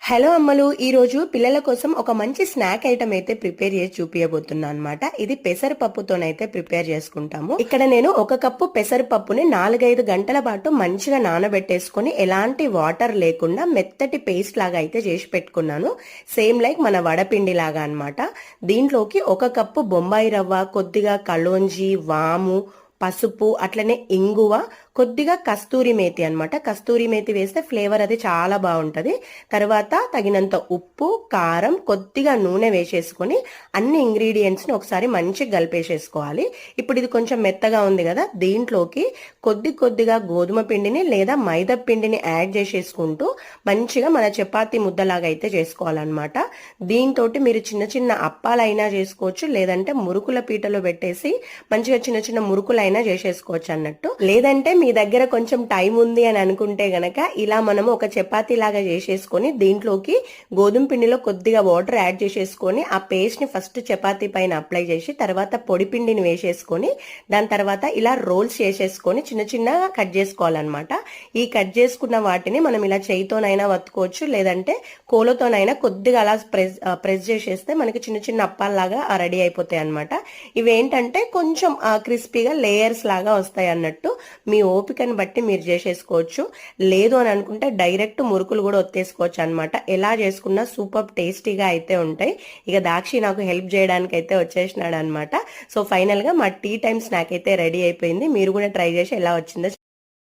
Hello అమ్మలు, ఈ రోజు పిల్లల కోసం ఒక మంచి స్నాక్ ఐటమ్ అయితే ప్రిపేర్ చేసి చూపించబోతున్నా అనమాట. ఇది పెసరపప్పుతోనైతే ప్రిపేర్ చేసుకుంటాము. ఇక్కడ నేను ఒక కప్పు పెసరపప్పుని 4-5 గంటల పాటు మంచిగా నానబెట్టేసుకొని ఎలాంటి వాటర్ లేకుండా మెత్తటి పేస్ట్ లాగా అయితే చేసి పెట్టుకున్నాను. సేమ్ లైక్ మన వడపిండి లాగా అనమాట. దీంట్లోకి ఒక కప్పు బొంబాయి రవ్వ, కొద్దిగా కలోంజి, వాము, పసుపు, అట్లనే ఇంగువ, కొద్దిగా కస్తూరి మేతి అనమాట. కస్తూరి మేతి వేస్తే ఫ్లేవర్ అది చాలా బాగుంటది. తర్వాత తగినంత ఉప్పు, కారం, కొద్దిగా నూనె వేసేసుకొని అన్ని ఇంగ్రీడియంట్స్ ని ఒకసారి మంచిగా కలిపేసేసుకోవాలి. ఇప్పుడు ఇది కొంచెం మెత్తగా ఉంది కదా, దీంట్లోకి కొద్దిగా గోధుమ పిండిని లేదా మైదా పిండిని యాడ్ చేసేసుకుంటూ మంచిగా మన చపాతీ ముద్దలాగా అయితే చేసుకోవాలన్నమాట. దీంతో మీరు చిన్న చిన్న అప్పాలైనా చేసుకోవచ్చు, లేదంటే మురుకుల పీటలో పెట్టేసి మంచిగా చిన్న చిన్న మురుకులైనా చేసేసుకోవచ్చు అన్నట్టు. లేదంటే మీ దగ్గర కొంచెం టైం ఉంది అని అనుకుంటే గనక ఇలా మనము ఒక చపాతీ లాగా చేసేసుకొని దీంట్లోకి గోధుమ పిండిలో కొద్దిగా వాటర్ యాడ్ చేసేసుకొని ఆ పేస్ట్ ని ఫస్ట్ చపాతీ పైన అప్లై చేసి తర్వాత పొడి పిండిని వేసేసుకొని దాని తర్వాత ఇలా రోల్స్ చేసేసుకొని చిన్న చిన్నగా కట్ చేసుకోవాలన్నమాట. ఈ కట్ చేసుకున్న వాటిని మనం ఇలా చేయితోనైనా వత్తుకోవచ్చు, లేదంటే కోలతోనైనా కొద్దిగా అలా ప్రెస్ చేసేస్తే మనకి చిన్న చిన్న అప్పాల్లాగా రెడీ అయిపోతాయి అనమాట. ఇవేంటంటే కొంచెం క్రిస్పీగా లేయర్స్ లాగా వస్తాయి అన్నట్టు. మీ ఓపికని బట్టి మీరు చేసేసుకోవచ్చు. లేదు అని అనుకుంటే డైరెక్ట్ మురుకులు కూడా ఒత్తేసుకోవచ్చు అనమాట. ఎలా చేసుకున్నా సూపర్ టేస్టీగా అయితే ఉంటాయి. ఇక దాక్షి నాకు హెల్ప్ చేయడానికి అయితే వచ్చేసినాడు అనమాట. సో ఫైనల్ గా మా టీ టైమ్ స్నాక్ అయితే రెడీ అయిపోయింది. మీరు కూడా ట్రై చేసి ఎలా వచ్చిందో